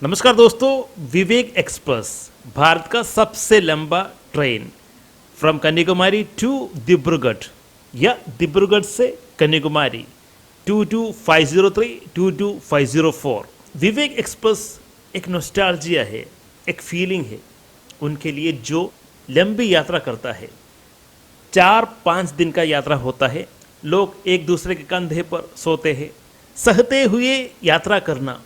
नमस्कार दोस्तों, विवेक एक्सप्रेस भारत का सबसे लंबा train from Kanyakumari to Dibrugarh या डिब्रूगढ़ से कन्याकुमारी 22503 22504। विवेक एक्सप्रेस एक नॉस्टैल्जिया है, एक फीलिंग है उनके लिए जो लंबी यात्रा करता है। 4-5 दिन का यात्रा होता है। लोग एक दूसरे के कंधे पर सोते हैं, सहते हुए यात्रा करना,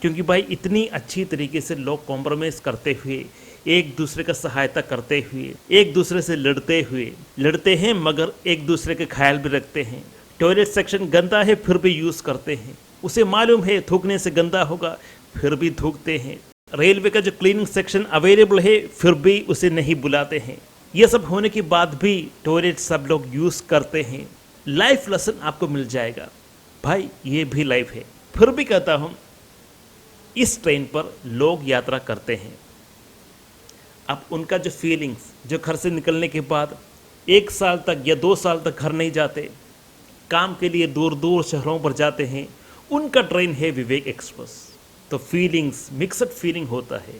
क्योंकि भाई इतनी अच्छी तरीके से लोग कॉम्प्रोमाइज़ करते हुए, एक दूसरे का सहायता करते हुए, एक दूसरे से लड़ते हैं मगर एक दूसरे के ख्याल भी रखते हैं। टॉयलेट सेक्शन गंदा है फिर भी यूज़ करते हैं, उसे मालूम है थूकने से गंदा होगा फिर भी थूकते हैं। रेलवे का जो क्लीनिंग सेक्शन अवेलेबल है फिर भी उसे नहीं बुलाते हैं। यह सब होने के बाद भी टॉयलेट सब लोग यूज़ करते हैं। लाइफ लेसन आपको मिल जाएगा भाई, ये भी लाइफ है। फिर भी कहता हूँ, इस ट्रेन पर लोग यात्रा करते हैं। अब उनका जो फीलिंग्स, जो घर से निकलने के बाद 1 साल तक या 2 साल तक घर नहीं जाते, काम के लिए दूर दूर शहरों पर जाते हैं, उनका ट्रेन है विवेक एक्सप्रेस। तो फीलिंग्स, मिक्सड फीलिंग होता है।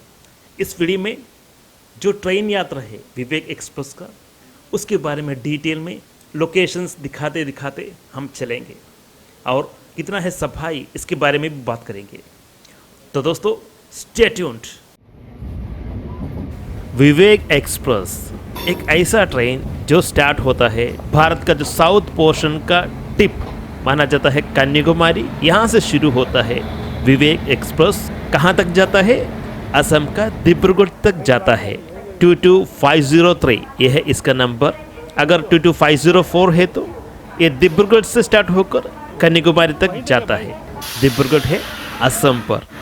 इस वीडियो में जो ट्रेन यात्रा है विवेक एक्सप्रेस का, उसके बारे में डिटेल में लोकेशंस दिखाते दिखाते हम चलेंगे और कितना है सफाई, इसके बारे में भी बात करेंगे। तो दोस्तों स्टे ट्यून्ड। विवेक एक्सप्रेस एक ऐसा ट्रेन जो स्टार्ट होता है भारत का जो साउथ पोर्शन का टिप माना जाता है कन्याकुमारी, यहाँ से शुरू होता है विवेक एक्सप्रेस। कहाँ तक जाता है? असम का डिब्रूगढ़ तक जाता है। 22503 यह है इसका नंबर। अगर 22504 है तो ये डिब्रूगढ़ से स्टार्ट होकर कन्याकुमारी तक जाता है। डिब्रूगढ़ है असम पर।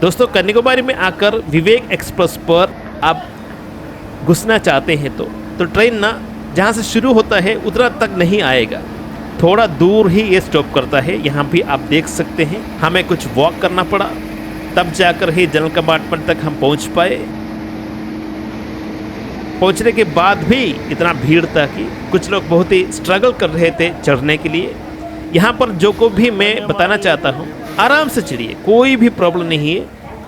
दोस्तों कन्याकुमारी में आकर विवेक एक्सप्रेस पर आप घुसना चाहते हैं तो ट्रेन ना जहाँ से शुरू होता है उतना तक नहीं आएगा, थोड़ा दूर ही ये स्टॉप करता है। यहाँ भी आप देख सकते हैं, हमें कुछ वॉक करना पड़ा, तब जाकर ही जनरल कंपार्टमेंट तक हम पहुँच पाए। पहुँचने के बाद भी इतना भीड़ था कि कुछ लोग बहुत ही स्ट्रगल कर रहे थे चढ़ने के लिए। यहाँ पर जो को भी मैं बताना चाहता हूँ, आराम से चढ़िए, कोई भी प्रॉब्लम नहीं है।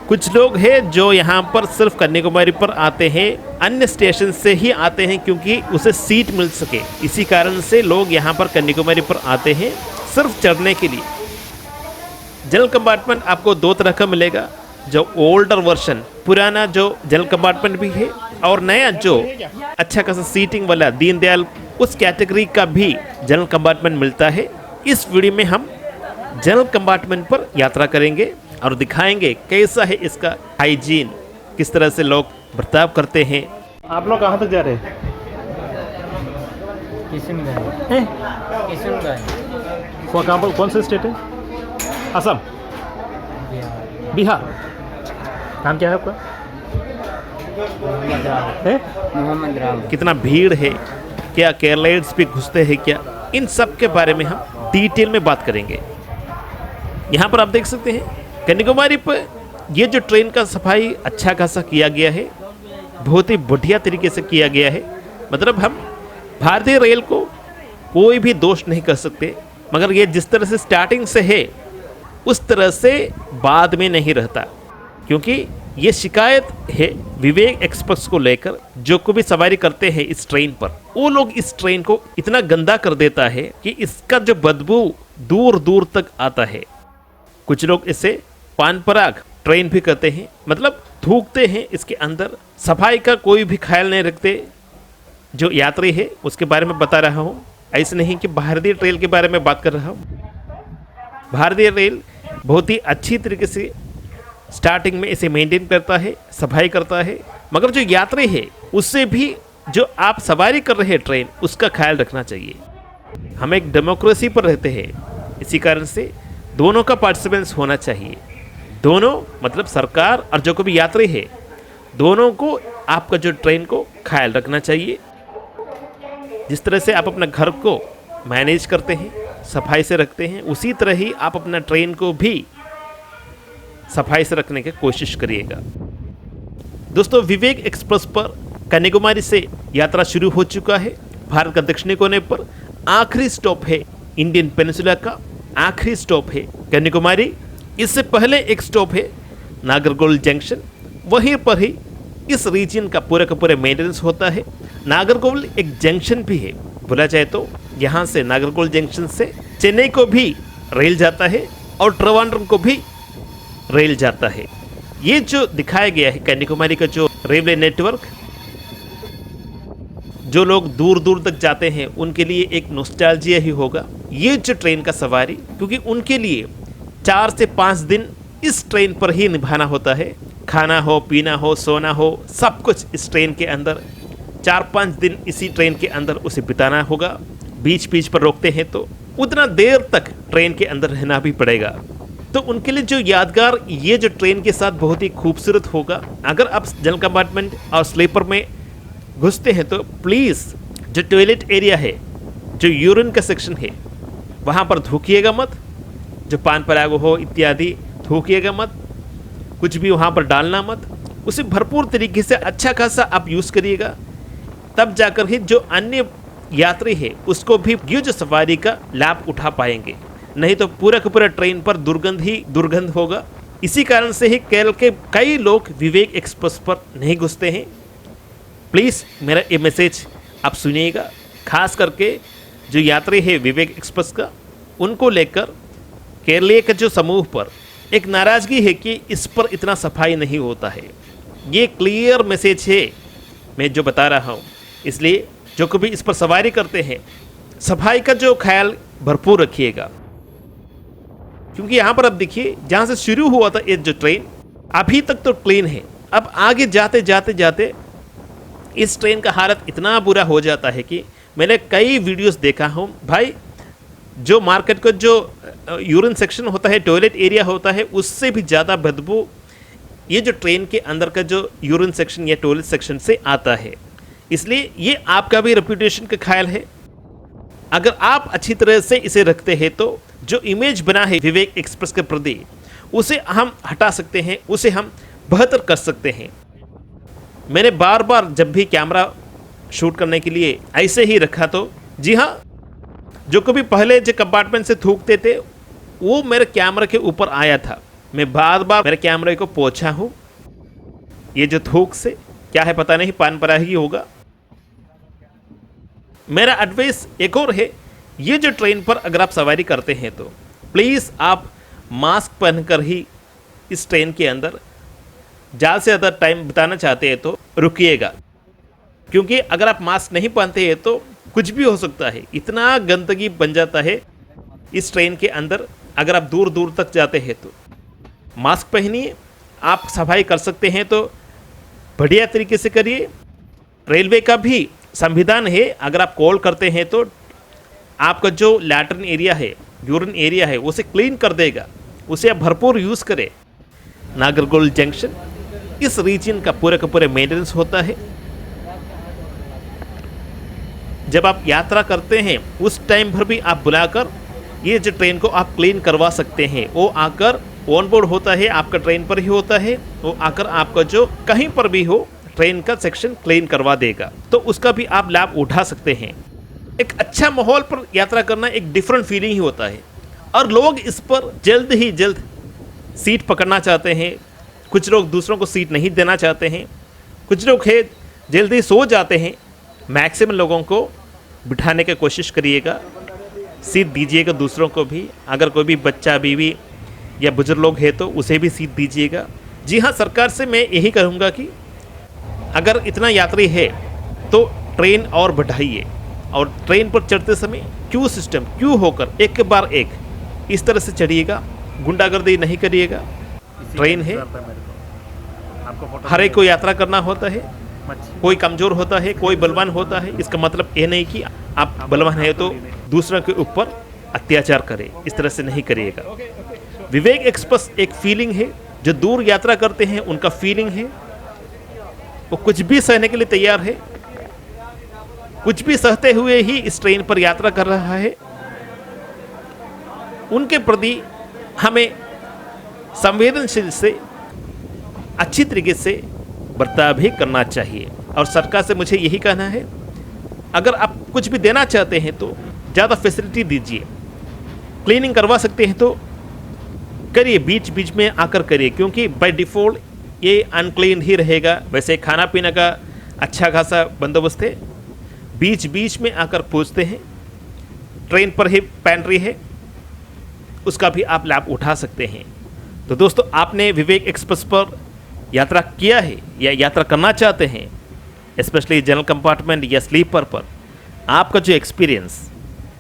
कुछ लोग हैं जो यहाँ पर सिर्फ कन्याकुमारी पर आते हैं, अन्य स्टेशन से ही आते हैं क्योंकि उसे सीट मिल सके। इसी कारण से लोग यहाँ पर कन्याकुमारी पर आते हैं सिर्फ चढ़ने के लिए। जनरल कंपार्टमेंट आपको 2 तरह का मिलेगा, जो ओल्डर वर्जन पुराना जो जनरल कंपार्टमेंट भी है, और नया जो अच्छा खासा सीटिंग वाला दीनदयाल उस कैटेगरी का भी जनरल कंपार्टमेंट मिलता है। इस वीडियो में हम जनरल कंपार्टमेंट पर यात्रा करेंगे और दिखाएंगे कैसा है इसका हाइजीन, किस तरह से लोग बर्ताव करते हैं। आप लोग कहाँ तक जा रहे हैं? किशनगंज। वो कहाँ पर, कौन सा स्टेट है? असम, बिहार। नाम क्या है आपका? मोहम्मद राम। कितना भीड़ है, क्या केरलाइट्स भी घुसते हैं क्या, इन सब के बारे में हम डिटेल में बात करेंगे। यहाँ पर आप देख सकते हैं कन्याकुमारी पर ये जो ट्रेन का सफाई अच्छा खासा किया गया है, बहुत ही बढ़िया तरीके से किया गया है। मतलब हम भारतीय रेल को कोई भी दोष नहीं कर सकते, मगर ये जिस तरह से स्टार्टिंग से है उस तरह से बाद में नहीं रहता, क्योंकि ये शिकायत है विवेक एक्सप्रेस को लेकर। जो को भी सवारी करते हैं इस ट्रेन पर, वो लोग इस ट्रेन को इतना गंदा कर देता है कि इसका जो बदबू दूर दूर तक आता है। कुछ लोग इसे पान पराग ट्रेन भी कहते हैं, मतलब थूकते हैं इसके अंदर। सफाई का कोई भी ख्याल नहीं रखते। जो यात्री है उसके बारे में बता रहा हूँ, ऐसे नहीं कि भारतीय रेल के बारे में बात कर रहा हूँ। भारतीय रेल बहुत ही अच्छी तरीके से स्टार्टिंग में इसे मेंटेन करता है, सफाई करता है, मगर जो यात्री है उससे भी जो आप सवारी कर रहे हैं ट्रेन, उसका ख्याल रखना चाहिए। हम एक डेमोक्रेसी पर रहते हैं, इसी कारण से दोनों का पार्टिसिपेंस होना चाहिए। दोनों मतलब सरकार और जो कोई भी यात्री है, दोनों को आपका जो ट्रेन को ख्याल रखना चाहिए। जिस तरह से आप अपना घर को मैनेज करते हैं, सफाई से रखते हैं, उसी तरह ही आप अपना ट्रेन को भी सफाई से रखने की कोशिश करिएगा। दोस्तों विवेक एक्सप्रेस पर कन्याकुमारी से यात्रा शुरू हो चुका है। भारत का दक्षिणी कोने पर आखिरी स्टॉप है इंडियन पेनिनसुला का आखिरी स्टॉप है कन्याकुमारी। इससे पहले एक स्टॉप है नागरकोइल जंक्शन। वहीं पर ही इस रीजन का पूरे मेंटेनेंस होता है। नागरकोइल एक जंक्शन भी है, बोला जाए तो यहाँ से नागरकोइल जंक्शन से चेन्नई को भी रेल जाता है और ट्रिवांड्रम को भी रेल जाता है। ये जो दिखाया गया है कन्याकुमारी का जो रेलवे नेटवर्क, जो लोग दूर दूर तक जाते हैं उनके लिए एक नॉस्टैल्जिया ही होगा ये जो ट्रेन का सवारी, क्योंकि उनके लिए 4 से 5 दिन इस ट्रेन पर ही निभाना होता है। खाना हो, पीना हो, सोना हो, सब कुछ इस ट्रेन के अंदर 4-5 दिन इसी ट्रेन के अंदर उसे बिताना होगा। बीच बीच पर रोकते हैं तो उतना देर तक ट्रेन के अंदर रहना भी पड़ेगा। तो उनके लिए जो यादगार ये जो ट्रेन के साथ बहुत ही खूबसूरत होगा। अगर आप जनरल कंपार्टमेंट और स्लीपर में घुसते हैं तो प्लीज़ जो टॉयलेट एरिया है, जो यूरिन का सेक्शन है, वहाँ पर थूकिएगा मत। जो पान पराग हो इत्यादि थूकिएगा मत, कुछ भी वहाँ पर डालना मत। उसे भरपूर तरीके से अच्छा खासा आप यूज़ करिएगा, तब जाकर ही जो अन्य यात्री है उसको भी ये जो सवारी का लाभ उठा पाएंगे। नहीं तो पूरा का पूरा ट्रेन पर दुर्गंध ही दुर्गंध होगा। इसी कारण से ही केरल के कई लोग विवेक एक्सप्रेस पर नहीं घुसते हैं। प्लीज़ मेरा ये मैसेज आप सुनिएगा। खास करके जो यात्री है विवेक एक्सप्रेस का, उनको लेकर केरलीय के जो समूह पर एक नाराज़गी है कि इस पर इतना सफाई नहीं होता है। ये क्लियर मैसेज है मैं जो बता रहा हूँ। इसलिए जो कभी इस पर सवारी करते हैं सफाई का जो ख्याल भरपूर रखिएगा, क्योंकि यहाँ पर अब देखिए जहाँ से शुरू हुआ था ये जो ट्रेन अभी तक तो क्लीन है। अब आगे जाते जाते जाते इस ट्रेन का हालत इतना बुरा हो जाता है कि मैंने कई वीडियोस देखा हूँ भाई। जो मार्केट का जो यूरिन सेक्शन होता है, टॉयलेट एरिया होता है, उससे भी ज़्यादा बदबू ये जो ट्रेन के अंदर का जो यूरिन सेक्शन या टॉयलेट सेक्शन से आता है। इसलिए ये आपका भी रेपुटेशन का ख्याल है। अगर आप अच्छी तरह से इसे रखते हैं तो जो इमेज बना है विवेक एक्सप्रेस के प्रति उसे हम हटा सकते हैं, उसे हम बेहतर कर सकते हैं। मैंने बार बार जब भी कैमरा शूट करने के लिए ऐसे ही रखा तो जी हाँ, जो कभी पहले जो कंपार्टमेंट से थूकते थे वो मेरे कैमरे के ऊपर आया था। मैं बार बार मेरे कैमरे को पोंछा हूँ। ये जो थूक से क्या है पता नहीं, पान परा ही होगा। मेरा एडवाइस एक और है, ये जो ट्रेन पर अगर आप सवारी करते हैं तो प्लीज़ आप मास्क पहनकर ही इस ट्रेन के अंदर ज़्यादा से ज़्यादा टाइम बिताना चाहते हैं तो रुकिएगा। क्योंकि अगर आप मास्क नहीं पहनते हैं तो कुछ भी हो सकता है। इतना गंदगी बन जाता है इस ट्रेन के अंदर। अगर आप दूर दूर तक जाते हैं तो मास्क पहनिए। आप सफाई कर सकते हैं तो बढ़िया तरीके से करिए। रेलवे का भी संविधान है, अगर आप कॉल करते हैं तो आपका जो लैट्रिन एरिया है, यूरिन एरिया है, उसे क्लीन कर देगा। उसे आप भरपूर यूज़ करें। नागरकोइल जंक्शन इस रीजन का पूरे मेंटेनेंस होता है। जब आप यात्रा करते हैं उस टाइम पर भी आप बुलाकर ये जो ट्रेन को आप क्लीन करवा सकते हैं। वो आकर ऑन बोर्ड होता है, आपका ट्रेन पर ही होता है। वो आकर आपका जो कहीं पर भी हो ट्रेन का सेक्शन क्लीन करवा देगा, तो उसका भी आप लाभ उठा सकते हैं। एक अच्छा माहौल पर यात्रा करना एक डिफरेंट फीलिंग ही होता है और लोग इस पर जल्द ही जल्द सीट पकड़ना चाहते हैं। कुछ लोग दूसरों को सीट नहीं देना चाहते हैं। कुछ लोग है जल्दी सो जाते हैं। मैक्सिमम लोगों को बिठाने की कोशिश करिएगा, सीट दीजिएगा दूसरों को भी। अगर कोई भी बच्चा, बीवी या बुजुर्ग लोग है तो उसे भी सीट दीजिएगा। जी हाँ, सरकार से मैं यही कहूँगा कि अगर इतना यात्री है तो ट्रेन और बढ़ाइए और ट्रेन पर चढ़ते समय क्यू सिस्टम, क्यू होकर एक के बाद एक इस तरह से चढ़िएगा। गुंडागर्दी नहीं करिएगा। ट्रेन है, हर एक को यात्रा करना होता है। कोई कमज़ोर होता है, कोई बलवान होता है। इसका मतलब ये नहीं कि आप बलवान है तो दूसरों के ऊपर अत्याचार करें। इस तरह से नहीं करिएगा। विवेक एक्सप्रेस एक फीलिंग है, जो दूर यात्रा करते हैं उनका फीलिंग है। वो कुछ भी सहने के लिए तैयार है, कुछ भी सहते हुए ही इस ट्रेन पर यात्रा कर रहा है। उनके प्रति हमें संवेदनशील से अच्छी तरीके से बर्ताव भी करना चाहिए। और सरकार से मुझे यही कहना है, अगर आप कुछ भी देना चाहते हैं तो ज़्यादा फैसिलिटी दीजिए। क्लीनिंग करवा सकते हैं तो करिए, बीच बीच में आकर करिए, क्योंकि बाय डिफ़ॉल्ट ये अनक्लीन ही रहेगा। वैसे खाना पीना का अच्छा खासा बंदोबस्त है, बीच बीच में आकर पूछते हैं। ट्रेन पर ही पैंट्री है, उसका भी आप लाभ उठा सकते हैं। तो दोस्तों, आपने विवेक एक्सप्रेस पर यात्रा किया है या यात्रा करना चाहते हैं, स्पेशली जनरल कंपार्टमेंट या स्लीपर पर, आपका जो एक्सपीरियंस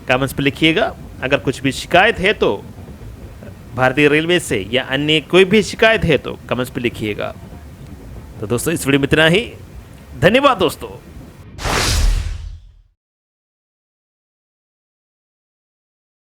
कमेंट्स पे लिखिएगा। अगर कुछ भी शिकायत है तो भारतीय रेलवे से या अन्य कोई भी शिकायत है तो कमेंट्स पे लिखिएगा। तो दोस्तों, इस वीडियो में इतना ही। धन्यवाद दोस्तों।